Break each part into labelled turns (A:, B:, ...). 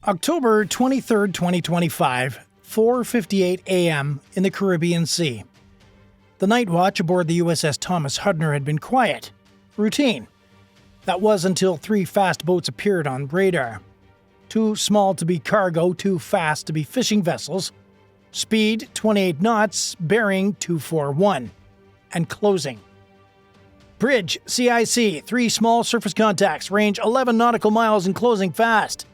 A: October 23, 2025, 4:58 a.m. in the Caribbean Sea. The night watch aboard the USS Thomas Hudner had been quiet, routine. That was until three fast boats appeared on radar. Too small to be cargo, too fast to be fishing vessels. Speed 28 knots, bearing 241. And closing. Bridge, CIC, 3 small surface contacts, range 11 nautical miles and closing fast.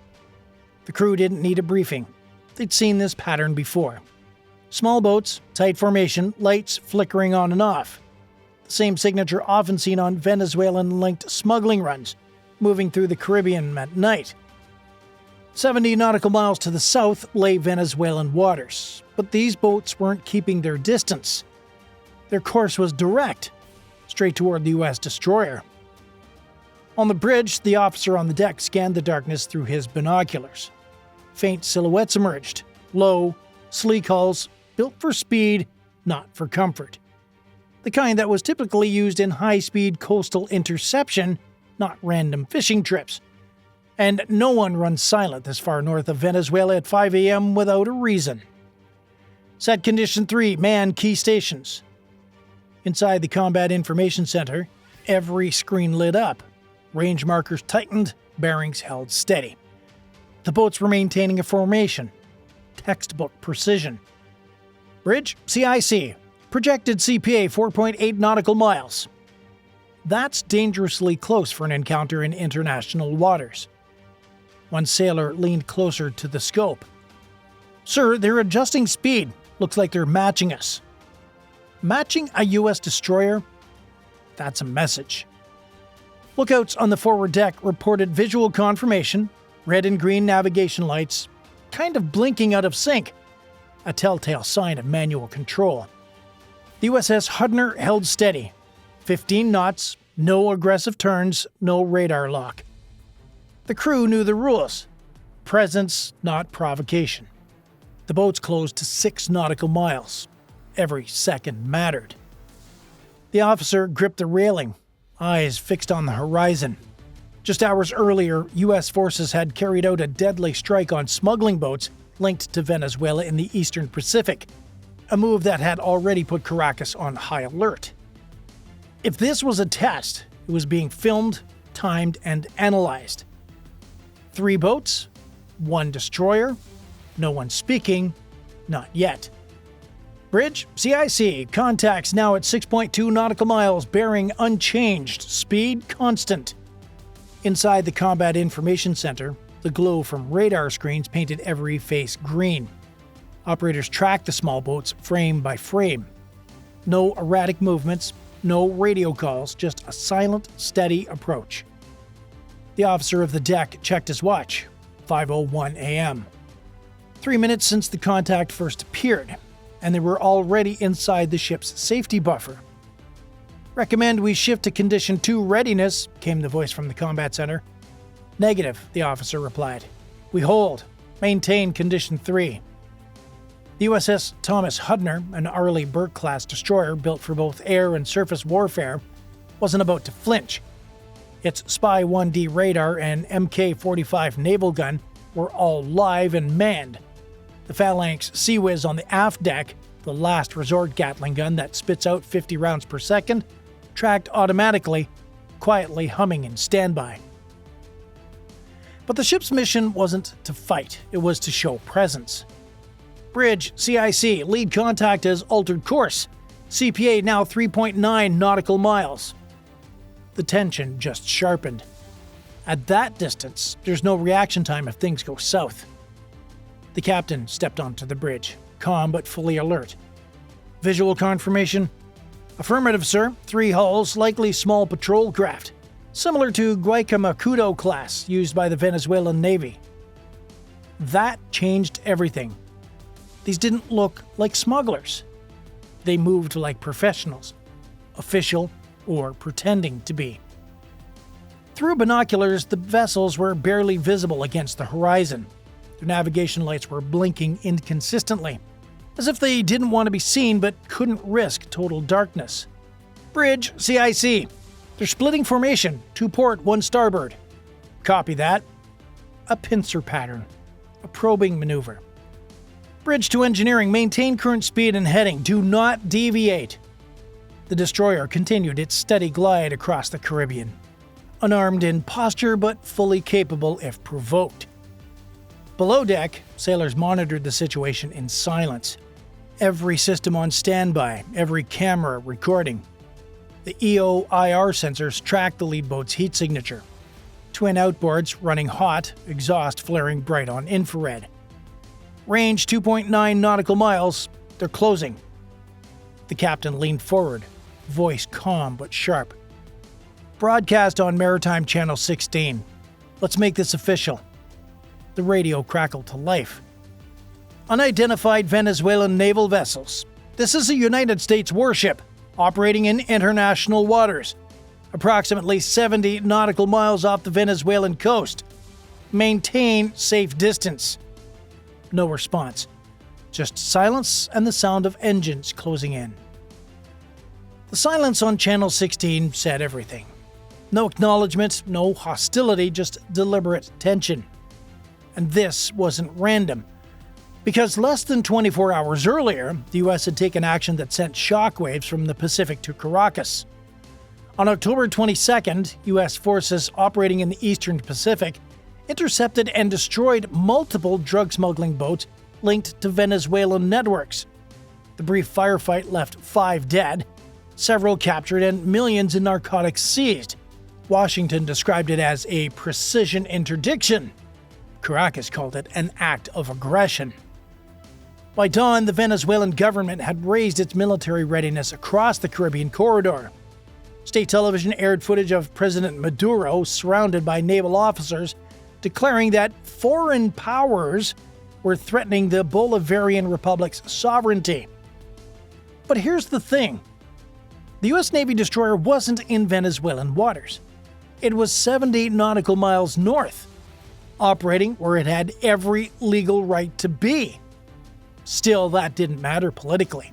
A: The crew didn't need a briefing. They'd seen this pattern before. Small boats, tight formation, lights flickering on and off. The same signature often seen on Venezuelan-linked smuggling runs, moving through the Caribbean at night. 70 nautical miles to the south lay Venezuelan waters, but these boats weren't keeping their distance. Their course was direct, straight toward the U.S. destroyer. On the bridge, the officer on the deck scanned the darkness through his binoculars. Faint silhouettes emerged, low, sleek hulls, built for speed, not for comfort. The kind that was typically used in high-speed coastal interception, not random fishing trips. And no one runs silent this far north of Venezuela at 5 a.m. without a reason. Set Condition 3, man key stations. Inside the Combat Information Center, every screen lit up. Range markers tightened, bearings held steady. The boats were maintaining a formation. Textbook precision. Bridge, CIC. Projected CPA 4.8 nautical miles. That's dangerously close for an encounter in international waters. One sailor leaned closer to the scope. Sir, they're adjusting speed. Looks like they're matching us. Matching a U.S. destroyer? That's a message. Lookouts on the forward deck reported visual confirmation, red and green navigation lights, kind of blinking out of sync, a telltale sign of manual control. The USS Hudner held steady, 15 knots, no aggressive turns, no radar lock. The crew knew the rules. Presence, not provocation. The boats closed to 6 nautical miles. Every second mattered. The officer gripped the railing, eyes fixed on the horizon. Just hours earlier, U.S. forces had carried out a deadly strike on smuggling boats linked to Venezuela in the eastern Pacific, a move that had already put Caracas on high alert. If this was a test, it was being filmed, timed, and analyzed. 3 boats, 1 destroyer, no one speaking, not yet. Bridge, CIC, contacts now at 6.2 nautical miles, bearing unchanged, speed constant. Inside the Combat Information Center, the glow from radar screens painted every face green. Operators tracked the small boats frame by frame. No erratic movements, no radio calls, just a silent, steady approach. The officer of the deck checked his watch, 5:01 a.m. 3 minutes since the contact first appeared, and they were already inside the ship's safety buffer. "Recommend we shift to Condition 2 readiness," came the voice from the combat center. "Negative," the officer replied. "We hold. Maintain Condition 3. The USS Thomas Hudner, an Arleigh Burke class destroyer built for both air and surface warfare, wasn't about to flinch. Its Spy 1D radar and Mk-45 naval gun were all live and manned. The Phalanx Sea Whiz on the aft deck, the last resort Gatling gun that spits out 50 rounds per second, tracked automatically, quietly humming in standby. But the ship's mission wasn't to fight, it was to show presence. Bridge, CIC, lead contact has altered course. CPA now 3.9 nautical miles. The tension just sharpened. At that distance, there's no reaction time if things go south. The captain stepped onto the bridge, calm but fully alert. Visual confirmation? Affirmative, sir. 3 hulls, likely small patrol craft. Similar to Guaycamacudo class used by the Venezuelan Navy. That changed everything. These didn't look like smugglers. They moved like professionals. Official or pretending to be. Through binoculars, the vessels were barely visible against the horizon. Their navigation lights were blinking inconsistently, as if they didn't want to be seen but couldn't risk total darkness. Bridge, CIC. They're splitting formation, 2 port, 1 starboard. Copy that. A pincer pattern. a probing maneuver. Bridge to engineering, maintain current speed and heading, do not deviate. The destroyer continued its steady glide across the Caribbean, unarmed in posture but fully capable if provoked. Below deck, sailors monitored the situation in silence. Every system on standby, every camera recording. The EO/IR sensors tracked the lead boat's heat signature. Twin outboards running hot, exhaust flaring bright on infrared. Range 2.9 nautical miles, they're closing. The captain leaned forward, voice calm but sharp. Broadcast on Maritime Channel 16. Let's make this official. The radio crackled to life. Unidentified Venezuelan naval vessels. This is a United States warship operating in international waters, approximately 70 nautical miles off the Venezuelan coast. Maintain safe distance. No response. Just silence and the sound of engines closing in. The silence on Channel 16 said everything. No acknowledgement, no hostility, just deliberate tension. And this wasn't random, because less than 24 hours earlier, the U.S. had taken action that sent shockwaves from the Pacific to Caracas. On October 22nd, U.S. forces operating in the Eastern Pacific intercepted and destroyed multiple drug smuggling boats linked to Venezuelan networks. The brief firefight left 5 dead, several captured, and millions in narcotics seized. Washington described it as a precision interdiction. Caracas called it an act of aggression. By dawn, the Venezuelan government had raised its military readiness across the Caribbean corridor. State television aired footage of President Maduro surrounded by naval officers, declaring that foreign powers were threatening the Bolivarian Republic's sovereignty. But here's the thing. The U.S. Navy destroyer wasn't in Venezuelan waters. It was 70 nautical miles north, operating where it had every legal right to be. Still, that didn't matter politically.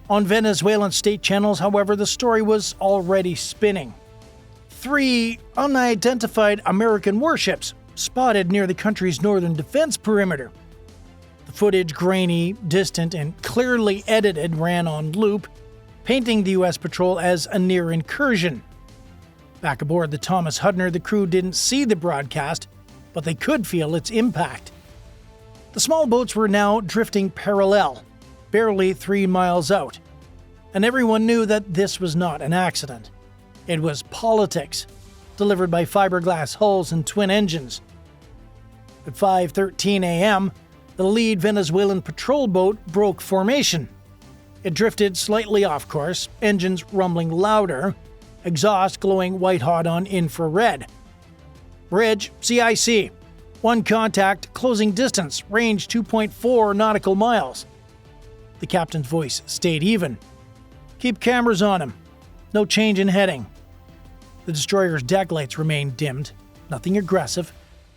A: On Venezuelan state channels, however, the story was already spinning. 3 unidentified American warships spotted near the country's northern defense perimeter. The footage, grainy, distant, and clearly edited, ran on loop, painting the U.S. patrol as a near incursion. Back aboard the Thomas Hudner, the crew didn't see the broadcast, but they could feel its impact. The small boats were now drifting parallel, barely 3 miles out, and everyone knew that this was not an accident. It was politics, delivered by fiberglass hulls and twin engines. At 5:13 a.m., the lead Venezuelan patrol boat broke formation. It drifted slightly off course, engines rumbling louder, exhaust glowing white-hot on infrared. Bridge, CIC. 1 contact, closing distance, range 2.4 nautical miles. The captain's voice stayed even. Keep cameras on him. No change in heading. The destroyer's deck lights remained dimmed. Nothing aggressive,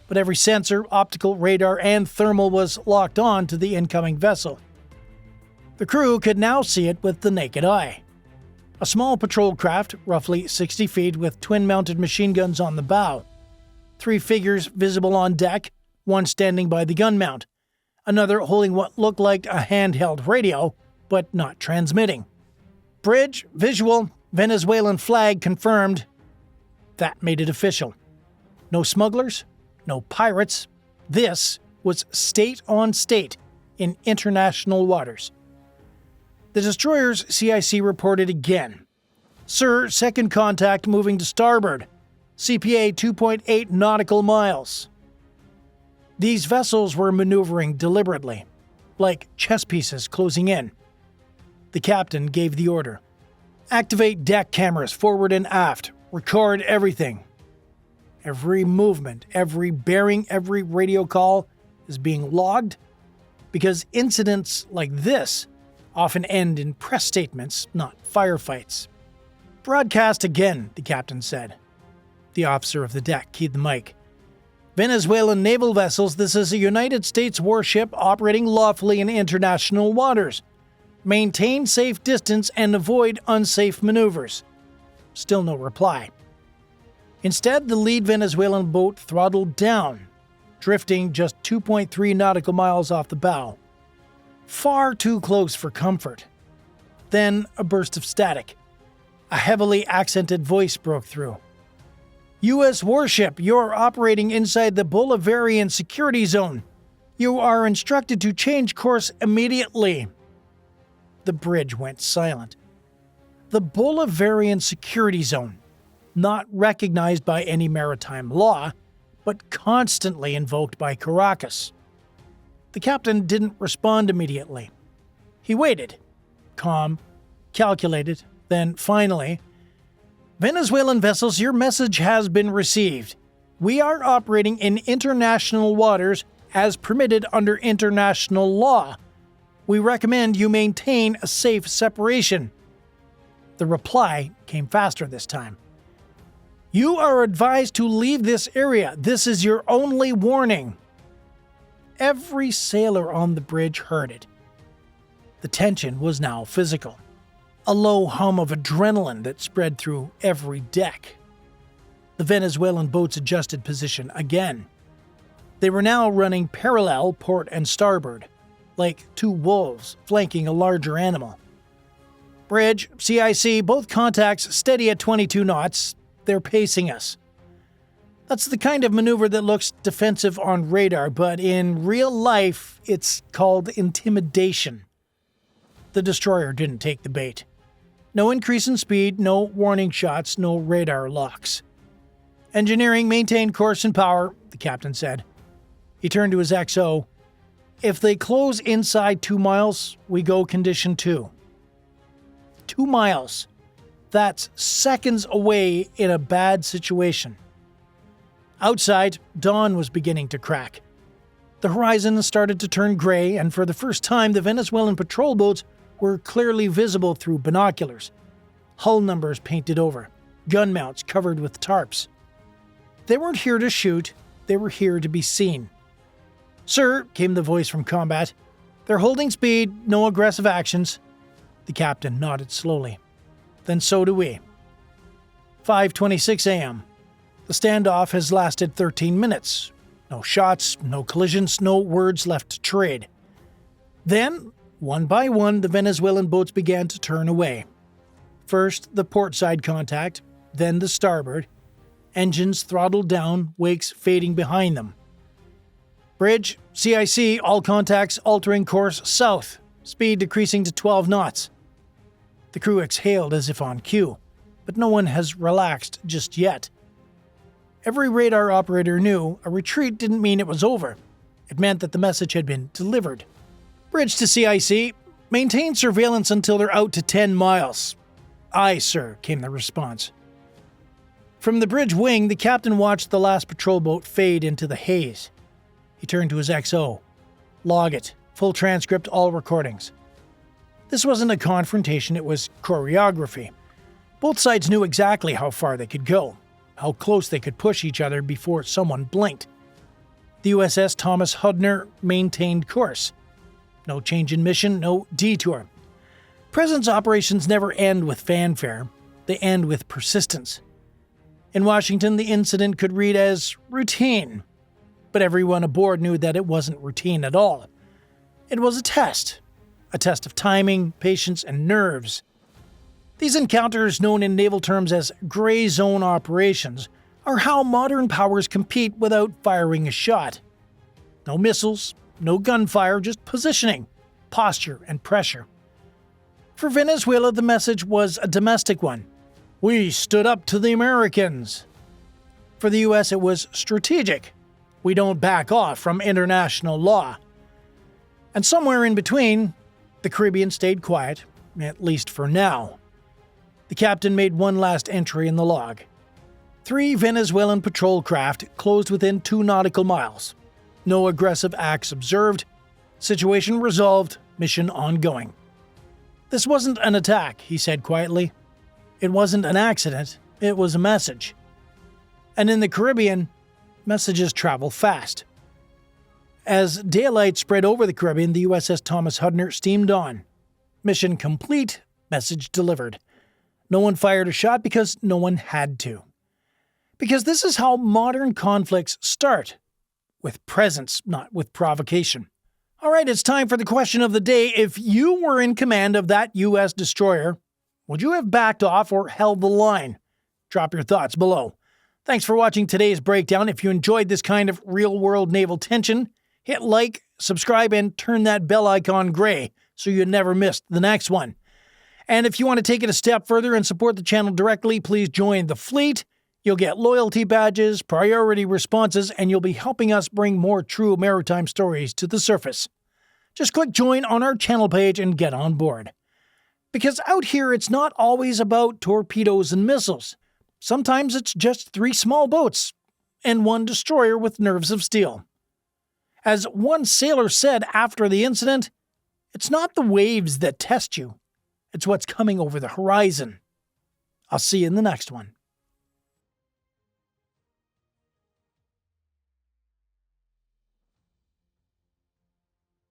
A: but every sensor, optical, radar, and thermal was locked on to the incoming vessel. The crew could now see it with the naked eye. A small patrol craft, roughly 60 feet, with twin-mounted machine guns on the bow. 3 figures visible on deck, one standing by the gun mount, another holding what looked like a handheld radio, but not transmitting. Bridge, visual, Venezuelan flag confirmed. That made it official. No smugglers, no pirates. This was state on state in international waters. The destroyer's CIC reported again. Sir, second contact moving to starboard. CPA 2.8 nautical miles. These vessels were maneuvering deliberately, like chess pieces closing in. The captain gave the order. Activate deck cameras forward and aft. Record everything. Every movement, every bearing, every radio call is being logged, because incidents like this often end in press statements, not firefights. Broadcast again, the captain said. The officer of the deck keyed the mic. Venezuelan naval vessels, this is a United States warship operating lawfully in international waters. Maintain safe distance and avoid unsafe maneuvers. Still no reply. Instead, the lead Venezuelan boat throttled down. drifting just 2.3 nautical miles off the bow. Far too close for comfort. Then a burst of static. A heavily accented voice broke through. U.S. warship, you're operating inside the Bolivarian security zone. You are instructed to change course immediately. The bridge went silent. The Bolivarian security zone, not recognized by any maritime law, but constantly invoked by Caracas. The captain didn't respond immediately. He waited, calm, calculated, then finally, Venezuelan vessels, your message has been received. We are operating in international waters as permitted under international law. We recommend you maintain a safe separation. The reply came faster this time. You are advised to leave this area. This is your only warning. Every sailor on the bridge heard it. The tension was now physical. A low hum of adrenaline that spread through every deck. The Venezuelan boats adjusted position again. They were now running parallel port and starboard, like two wolves flanking a larger animal. Bridge, CIC, both contacts steady at 22 knots. They're pacing us. That's the kind of maneuver that looks defensive on radar, but in real life, it's called intimidation. The destroyer didn't take the bait. No increase in speed, no warning shots, no radar locks. Engineering, maintain course and power, the captain said. He turned to his XO. If they close inside 2 miles, we go condition 2. 2 miles. That's seconds away in a bad situation. Outside, dawn was beginning to crack. The horizon started to turn gray, and for the first time, the Venezuelan patrol boats were clearly visible through binoculars. Hull numbers painted over, gun mounts covered with tarps. They weren't here to shoot, they were here to be seen. Sir, came the voice from combat. They're holding speed, no aggressive actions. The captain nodded slowly. Then so do we. 5:26 a.m. The standoff has lasted 13 minutes. No shots, no collisions, no words left to trade. Then, one by one, the Venezuelan boats began to turn away. First, the port side contact, then the starboard. Engines throttled down, wakes fading behind them. Bridge, CIC, all contacts altering course south, speed decreasing to 12 knots. The crew exhaled as if on cue, but no one has relaxed just yet. Every radar operator knew a retreat didn't mean it was over. It meant that the message had been delivered. Bridge to CIC, maintain surveillance until they're out to 10 miles. Aye, sir, came the response. From the bridge wing, the captain watched the last patrol boat fade into the haze. He turned to his XO. Log it. Full transcript, all recordings. This wasn't a confrontation, it was choreography. Both sides knew exactly how far they could go, how close they could push each other before someone blinked. The USS Thomas Hudner maintained course. No change in mission, no detour. Presence operations never end with fanfare. They end with persistence. In Washington, the incident could read as routine, but everyone aboard knew that it wasn't routine at all. It was a test of timing, patience, and nerves. These encounters, known in naval terms as gray zone operations, are how modern powers compete without firing a shot. No missiles, no gunfire, just positioning, posture, and pressure. For Venezuela, the message was a domestic one. We stood up to the Americans. For the U.S., it was strategic. We don't back off from international law. And somewhere in between, the Caribbean stayed quiet, at least for now. The captain made one last entry in the log. 3 Venezuelan patrol craft closed within 2 nautical miles. No aggressive acts observed. Situation resolved. Mission ongoing. This wasn't an attack, he said quietly. It wasn't an accident. It was a message. And in the Caribbean, messages travel fast. As daylight spread over the Caribbean, the USS Thomas Hudner steamed on. Mission complete, message delivered. No one fired a shot because no one had to. Because this is how modern conflicts start, with presence, not with provocation. All right, it's time for the question of the day. If you were in command of that U.S. destroyer, would you have backed off or held the line? Drop your thoughts below. Thanks for watching today's breakdown. If you enjoyed this kind of real-world naval tension, hit like, subscribe, and turn that bell icon gray so you never miss the next one. And if you want to take it a step further and support the channel directly, please join the fleet. You'll get loyalty badges, priority responses, and you'll be helping us bring more true maritime stories to the surface. Just click join on our channel page and get on board. Because out here, it's not always about torpedoes and missiles. Sometimes it's just 3 small boats and 1 destroyer with nerves of steel. As one sailor said after the incident, it's not the waves that test you. It's what's coming over the horizon. I'll see you in the next one.